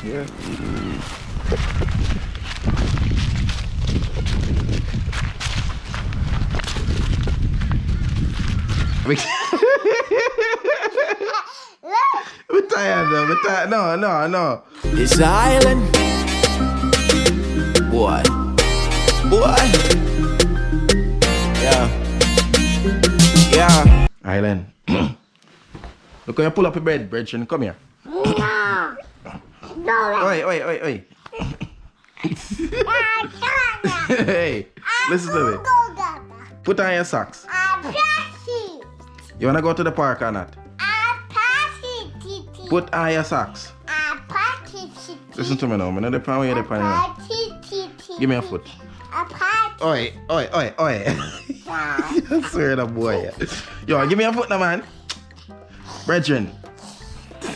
Yeah. We're tired though. We're tired. No. It's an island. Boy. Yeah. Island. Look how you pull up your bed, brethren. Come here. No. Oi. Hey, listen to me. Put on your socks. You wanna go to the park or not? Put on your socks. Listen to me now. I'm not the pan where you're the pan. Give me a foot. Oi. I swear to boy. Yo, give me a foot now, man. Brethren.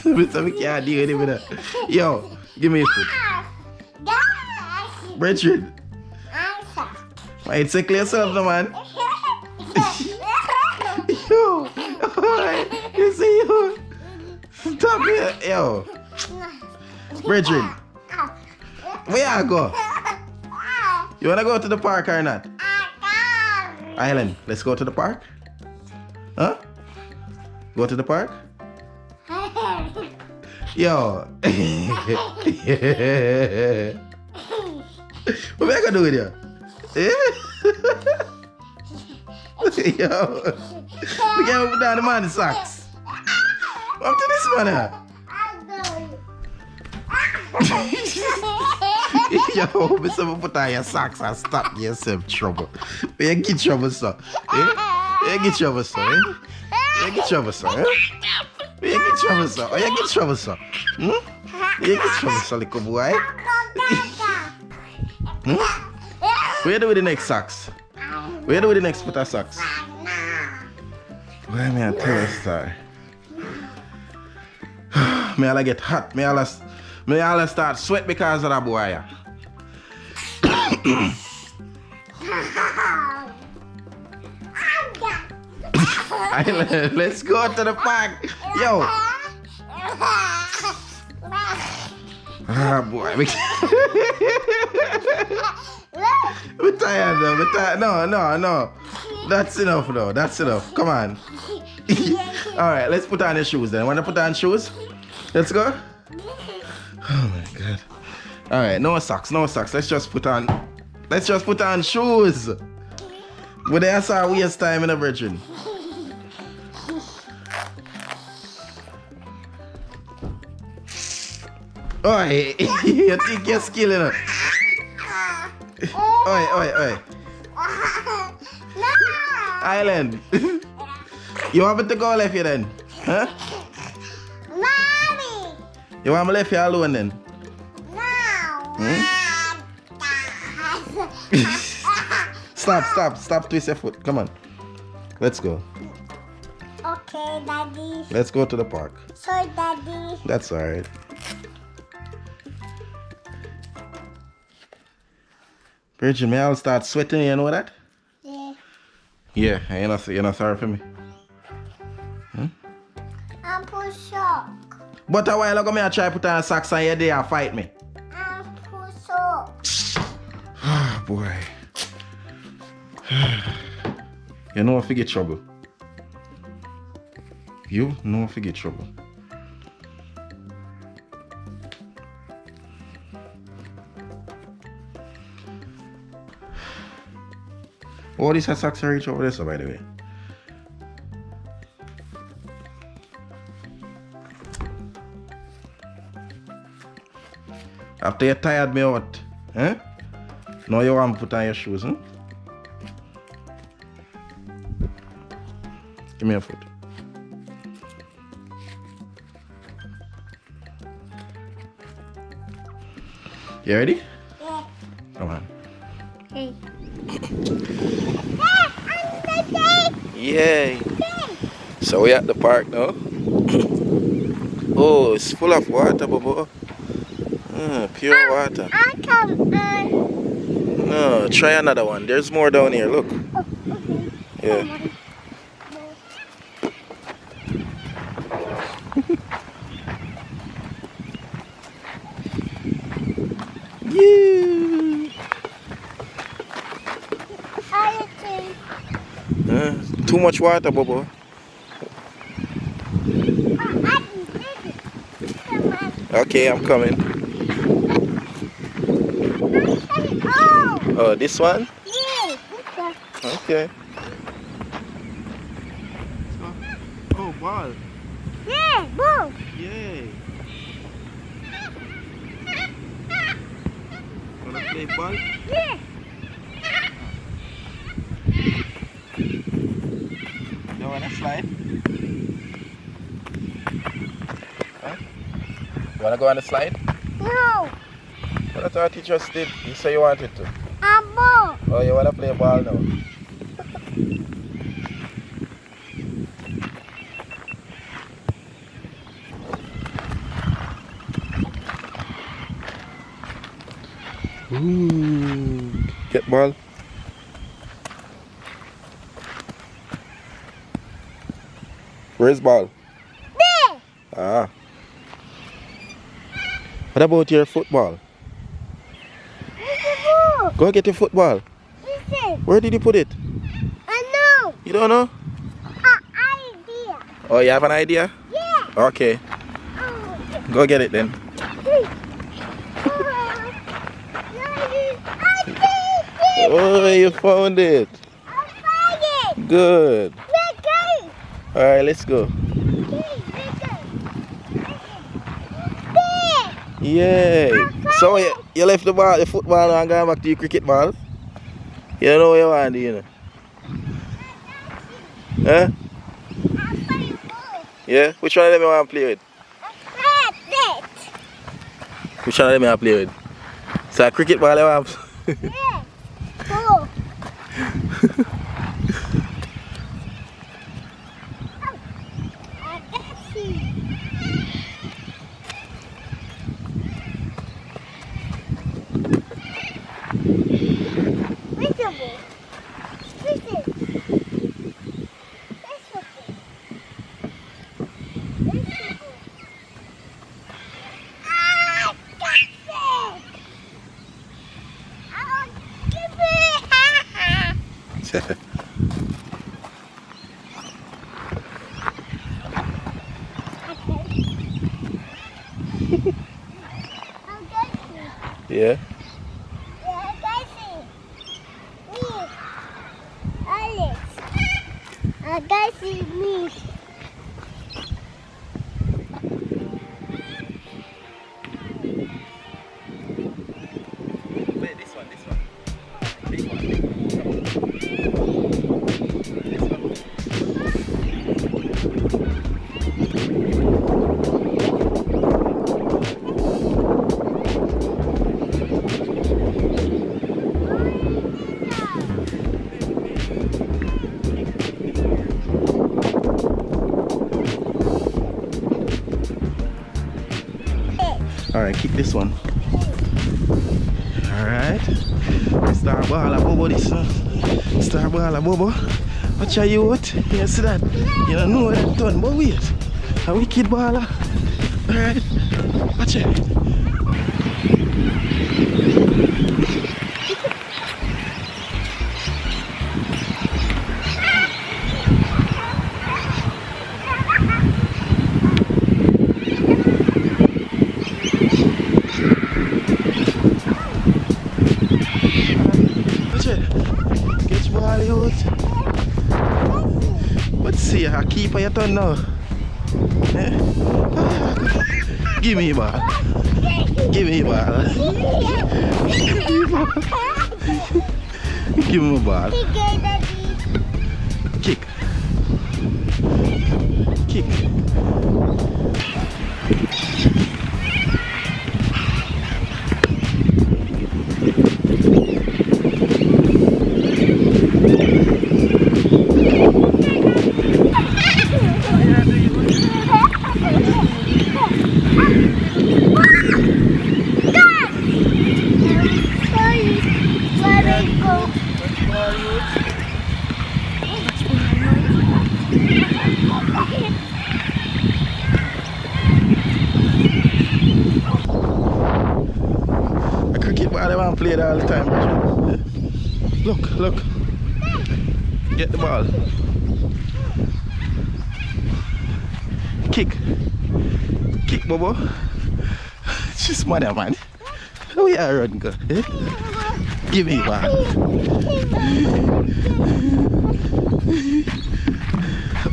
We can't deal with that. Yo, give me a foot. Brethren. Wait, say clear yourself now, man. Yo, alright. You see you. Stop it. Yo. Brethren. Where you go? You wanna go to the park or not? Island, let's go to the park. Huh? Go to the park? Yo. What am I gonna do with you? Yo. We can't put down the man's socks. Up to this man here. Yo, Mr. Put on your socks and stop yourself trouble. You get trouble, sir. You get trouble, sir. You get trouble, sir. You get trouble, sir. Oh, you get trouble, sir. You get trouble, sir, little boy. What you do with the next socks? What you do with the next put of socks? Why may I tell you a story? May I get hot? May I start sweat because of that boy? Let's go to the park. Yo. Ah, boy. We're tired though. We're tired. No. That's enough though. That's enough. Come on. Alright, let's put on the shoes then. Wanna put on shoes? Let's go. Oh my god. Alright, no socks. Let's just put on shoes. But that's our waste time in a virgin. Oi, you think you're skilling it? Oi. No. Island. You want me to go left you then? Huh? Mommy. You want me left you alone then? No. Stop, twist your foot. Come on. Let's go. Okay, Daddy. Let's go to the park. Sorry, Daddy. That's alright. Virgin, may I start sweating, you know that? Yeah. Yeah, you're not sorry for me. I'm put sock. But a while ago, I try to put on socks and you're there and fight me. I'm put sock. Ah, boy. You know if you get trouble. You know if you get trouble. All these socks are reach over there, so by the way. After you tired me out, eh? Now you want to put on your shoes, huh? Give me a foot. You ready? Yeah. Come on. Hey. Yay. So we're at the park now. Oh, it's full of water, Bobo. Pure water. I come on. No, try another one. There's more down here. Look. Okay. Yeah. Yeah. I think. Too much water, Bobo. Okay, I'm coming. Oh, Oh, this one? yeah. Okay. Oh, ball. Yeah, boom. Yay. Wanna play ball? Yeah. You wanna slide? Huh? You wanna go on the slide? No. Well, I thought you just did. You say you wanted to. Abo. Oh, you wanna play ball now? Ooh. Get ball. Where's ball? There. Ah. What about your football? Listen. Go get your football. Listen. Where did you put it? I know. You don't know? Idea. Oh, you have an idea? Yeah. Okay. Oh. Go get it then. Oh, you found it. Good. Alright, let's go. Yay. So you left the ball, the football and going back to your cricket ball? You don't know what you want to do, you know? Huh? Yeah? Which one of them you want to play with? Which one of them you want to play with? So a cricket ball you want? Yeah. Go. I can see. Visible. Visible. Yeah? I can see me. Wait, this one. Big one. Alright, kick this one. Alright. Star ball a bobo this one. Star ball a bobo. Watch your youth. You see that? You don't know what that done, but wait. A wicked baller. Alright. Watch it. Catch ball, youth. Let's see, a keeper your turn now. Eh? Give me ball. Give me ball. Give me ball. Kick. Kick. play it all the time. Look. Get the ball. Kick, Bobo. Just mother, man. How you run, go? Eh? Give me one.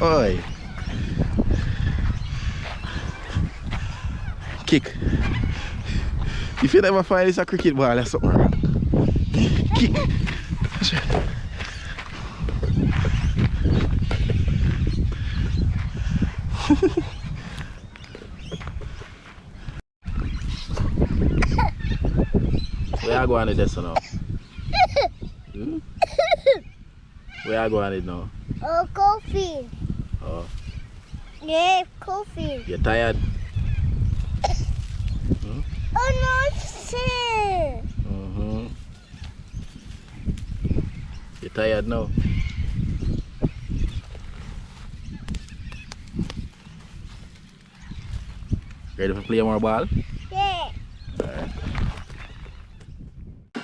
Oi. Kick. If you never find it's a cricket ball, there's something wrong. Kick. Where are you going with this now? Hmm? Where are you going with now? Oh, coffee. Oh, Yeah, coffee. you're tired? Oh, no, shit. Mm-hmm. You're tired now? Ready to play more ball? Yeah. Alright.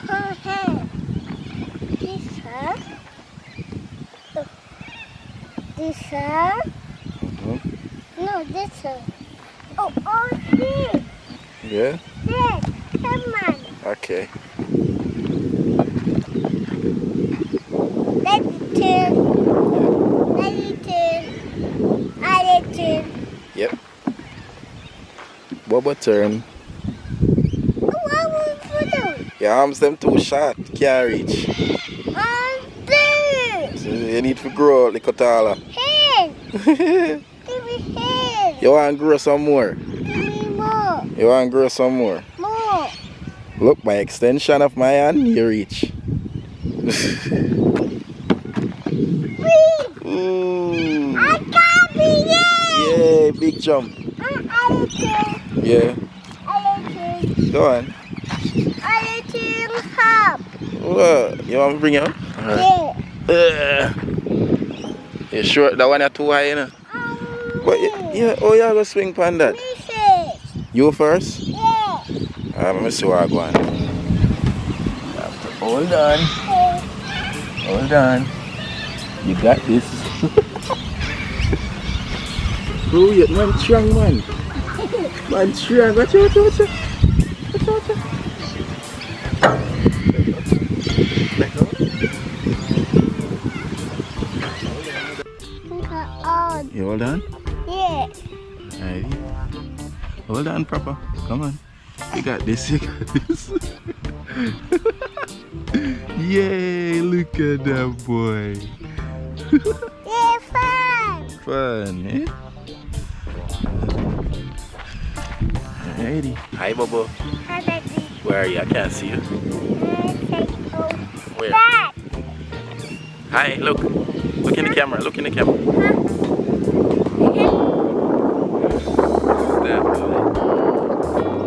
Okay. This one. This one. Mm-hmm. No, this one. Oh, this. Yeah? This. Come on. Okay. Let's turn. Let's turn. Let's turn. Yep. Bobo turn. Oh, what will you do? Your arms them too short. Can't reach. This. So you need to grow a little taller. Hand. Give me hand. You want to grow some more? Give me more. You want to grow some more? More. Look, by extension of my hand, you reach. Ooh. I can't be here. Yay, big jump. Yeah, go on. What? You want me to bring you up? You sure that one is too high, you know? But yeah, oh, you go swing pan that. You first? Let me see what I go on. Hold on. Hold on. You got this. Oh, yeah, man, strong, man. Man, strong. Watch out, watch out. Watch out. Let go. You hold on? Yeah. Alright. Hold on, Papa. Come on. You got this, you got this. Yay, look at that boy. Yeah, fun. Fun, eh? Alrighty. Hi, Bobo. How about this? Where are you? I can't see you. Where? Back. Hi, look. Look in the camera. Look in the camera. That boy.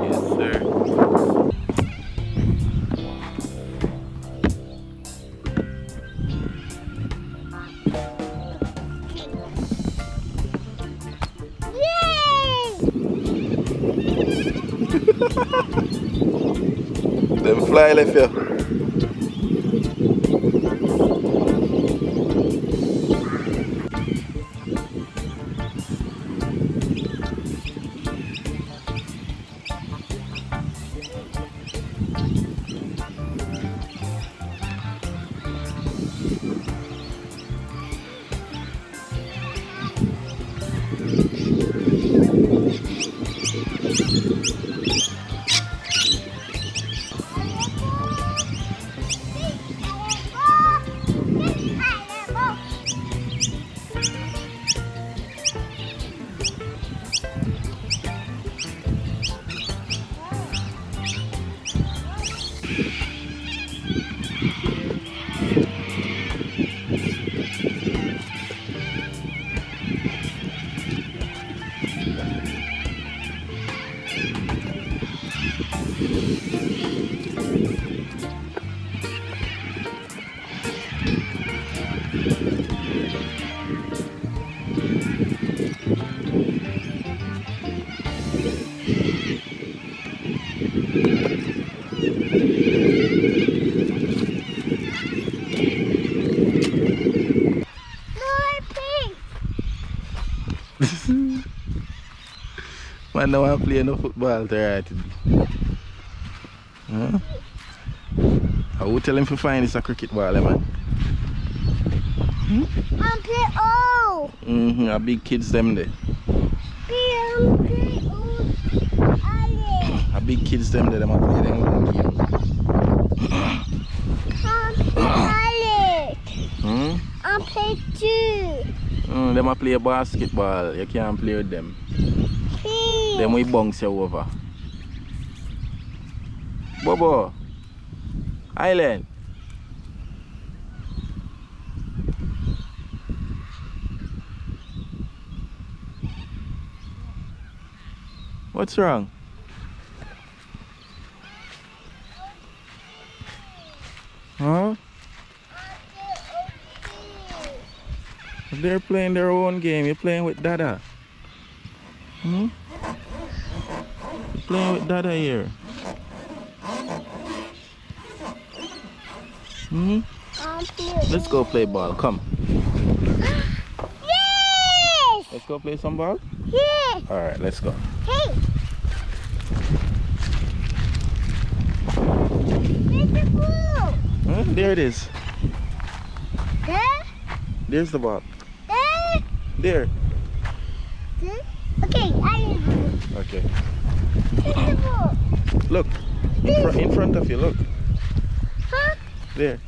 Yes, sir. Them fly left you. Man, no one play no football right. Huh? I will tell him to find this a cricket ball, man. I'm play oh. A big kids them there. Play oh. A big kids them there, them a play them one game. I'm play too. Them a play basketball. You can't play with them. Please. Them we bounce you over. Bobo. Island. What's wrong? Huh? They're playing their own game. You're playing with Dada. You're playing with Dada here. Let's go play ball. Come. Yes. Let's go play some ball. Yes. All right, let's go. Hey. Where's the ball? Huh? There it is. There. There's the ball. There. There. There. Okay, I will. Okay. Where's the ball? Look. In front of you. Look. Huh? There.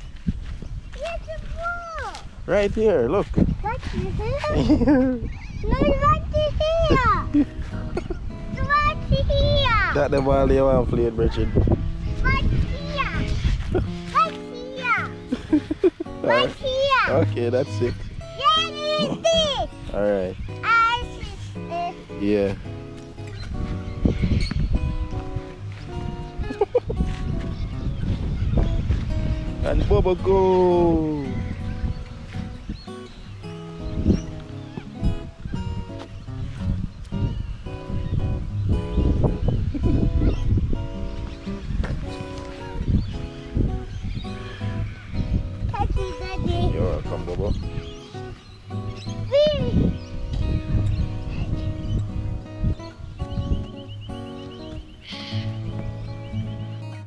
Where's the ball? Right here. Look. Right here. No, right here. Right here. That the ball you want to play, Bridget. Right here. Right here. Right here. Okay, that's it. Yeah, use this. All right. I use this. Yeah. And Bubba go. Catch me, Daddy. You're welcome, Bubba. Really?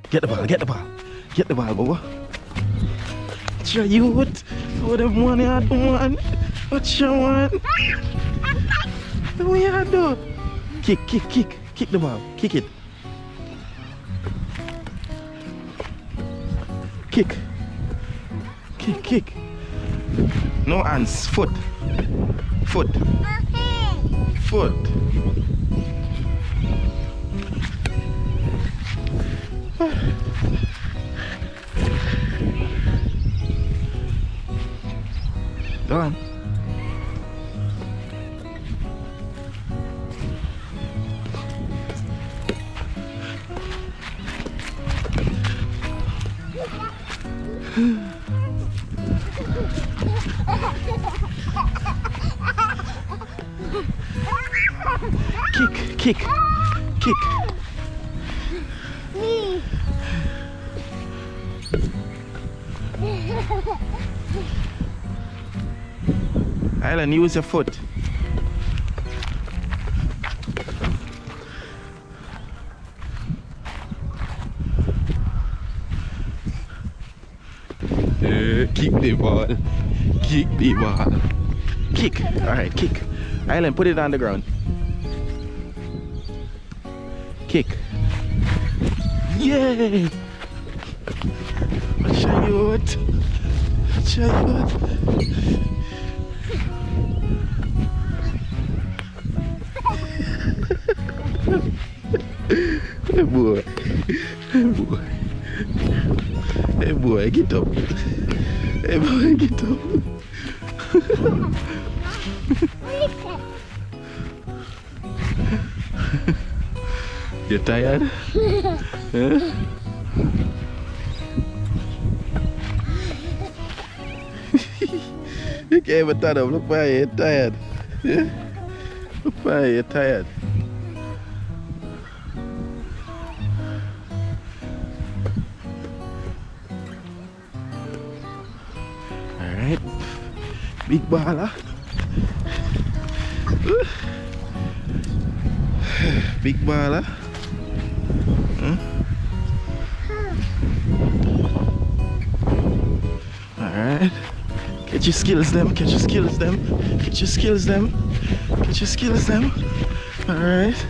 Get the ball, get the ball. Get the ball, Bubba. Try you what? What the money I do want? What you want? What you do? Kick, kick, kick. Kick the ball. Kick it. Kick. Kick, kick. No hands. Foot. Foot. Okay. Foot. Done. Kick, kick, kick. Me. Island, use your foot. Kick the ball. Kick the ball. Kick. Alright, kick. Island, put it on the ground. Kick. Yay! Watch out. Watch out. Hey boy. Hey boy. Hey boy, get up. Hey boy, get up. You tired? Huh? You can't even stand up. Look why you're tired. Yeah? Look why you're tired. Alright. Big baller. Big baller. Alright. Get your skills them, get your skills them, get your skills them, get your skills them. Alright.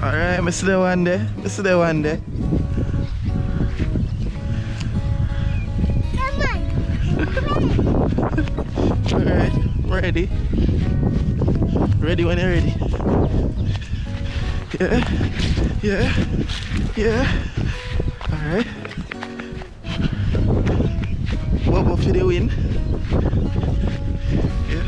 Alright, I see the one there. I see the one there. Alright, ready. Ready when you're ready. Yeah. Alright. Bobo for the win. Yeah.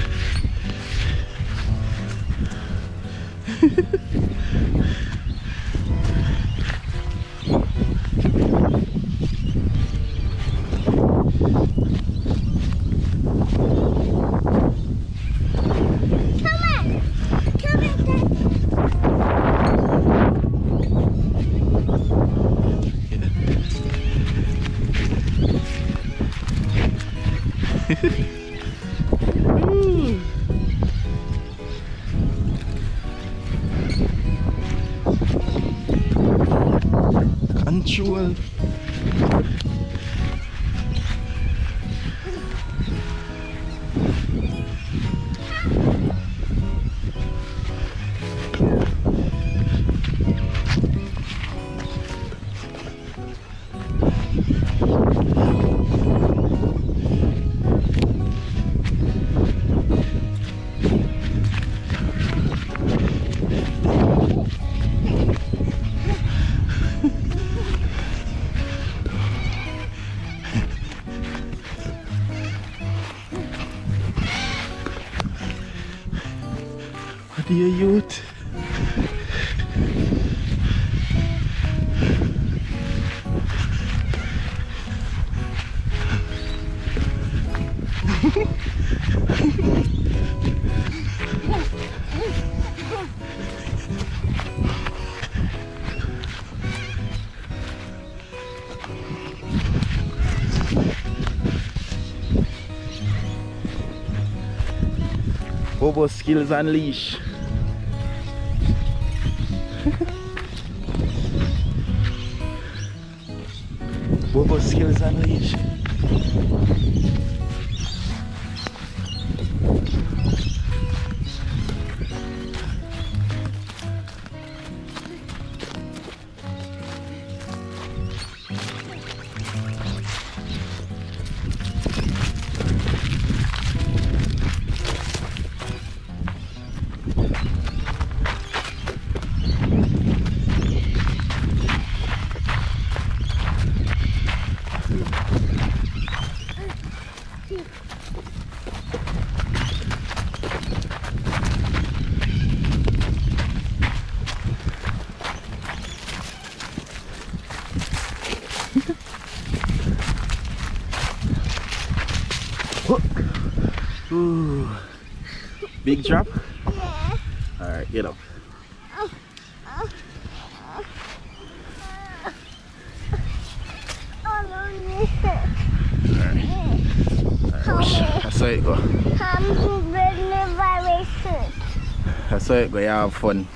Control. What do you youth? Bobo skills unleash. Bobo skills unleash. Ooh. Big drop? Yeah. Alright, get up. That's how it go. That's how it go, you have fun.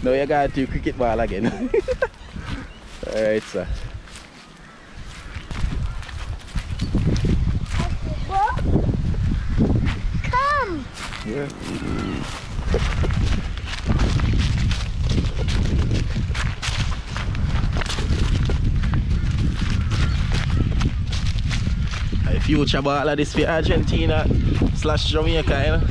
Now you gotta do cricket ball again. Alright, sir. Come. Yeah. A future ball of this for Argentina / Jamaica, you know?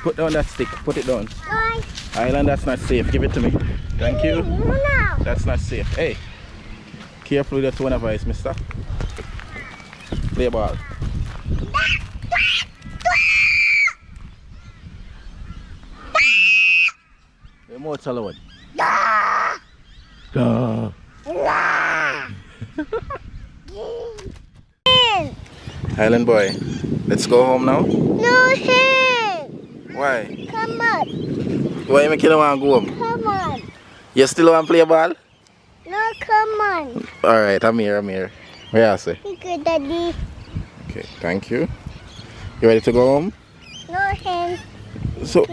Put down that stick, put it down. Island, that's not safe. Give it to me. Thank you. No. That's not safe. Hey, careful with that tone of voice, mister. Play ball. mouth alone. Ah! Duh. Ah! Island boy, let's go home now. No hand. Why? Come on. Why you making want to go home? Come on. You still want to play ball? No, come on. Alright, I'm here. Where are you? You good, Daddy. Okay, thank you. You ready to go home? No hand. So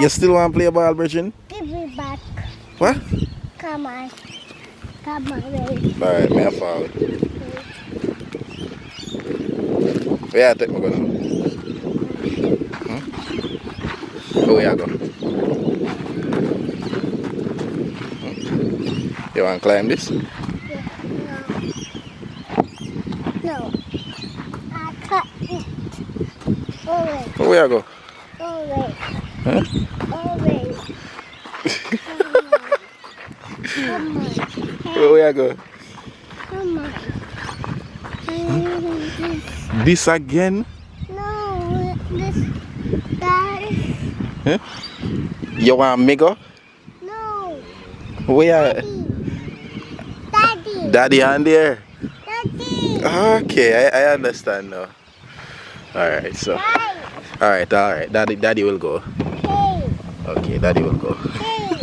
you still want to play ball, Bridget? Give me back. What? Come on. Come on, baby. Alright, me a fall. Where you take me go now? Where you go? You want to climb this? No. No. I cut it. Alright. Where you go? Alright. Huh? Alright. Come on. Where you go? Come on. This again? No, this guy. Huh? You want me go? No. Where? Daddy. Daddy on there. Daddy. Okay, I understand now. Alright, so. Hey. Alright. Daddy will go. Hey. Okay, Daddy will go. Hey.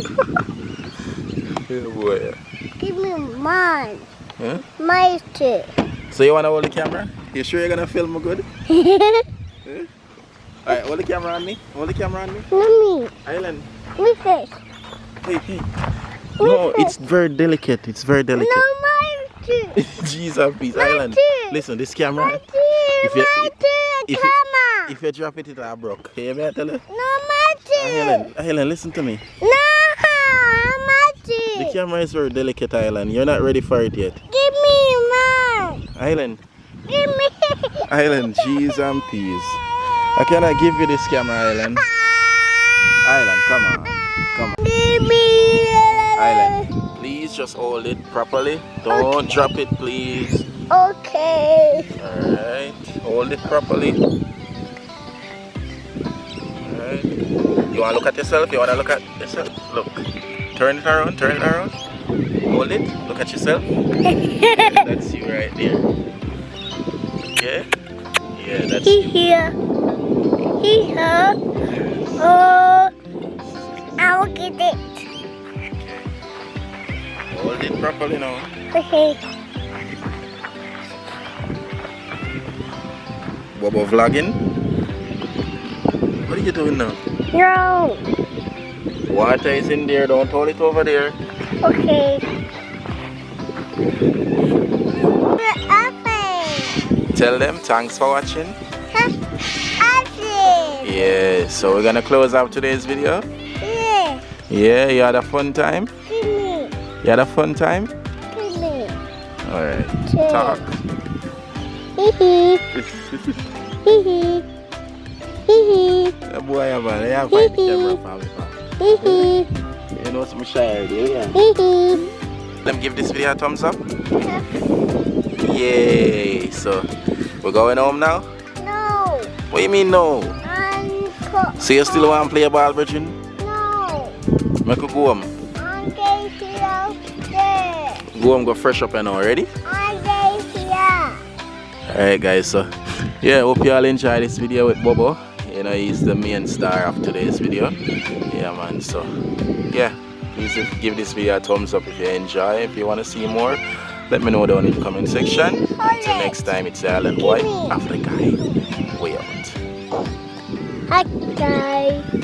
Oh boy. Give me mine. Huh? My too. So you wanna hold the camera? You sure you're gonna film me good? Huh? Alright, hold the camera on me. Hold the camera on me. Mommy. Island. Me first. Hey. No, it's very delicate. It's very delicate. No, mine too. Jesus, peace. Island. too. Listen, this camera. Mine too. If you- Mine too. if you- Come on. If you drop it, it'll broke. Hear me? I tell you. No, mine too. Island, listen to me. No, mine The too. camera is very delicate, Island. You're not ready for it yet. Give me mine. Island. Give me. Island, cheese and peas. I cannot give you this camera, Island. Island, come on. Come on. Give me. Island, please just hold it properly. Don't drop it, please. Okay. Alright. Hold it properly. Alright. You want to look at yourself? You want to look at yourself? Look. Turn it around. Hold it. Look at yourself. That's you right there. Okay? Yeah, that's He you. here. He here. Oh, I'll get it. Okay. Hold it properly now. Okay. Bobo vlogging. What are you doing now? No. Water is in there. Don't hold it over there. Okay. Apple. Tell them thanks for watching. Apple. Yeah, so we're gonna close out today's video. Yeah. Yeah, you had a fun time? Give me. You had a fun time? Give me. Alright, Yeah. talk. Hee hee. Hee hee. Hee hee. That boy, man, I have find the camera for me. Hee hee. You know some shy idea, yeah? Hee hee. Let me give this video a thumbs up. Yay! So, we're going home now? No. What do you mean no? Uncle. So you still want to play a ball, Bridget? No. Make you go home. Uncle here. There. Go home, go fresh up and all, ready? Uncle here. Alright guys, so yeah, hope you all enjoy this video with Bobo. You know, he's the main star of today's video. Yeah man, so yeah, please give this video a thumbs up if you enjoy. If you want to see more, let me know down in the comment section. Until next time, it's the Island Boy, Africa. We out. Hi guys.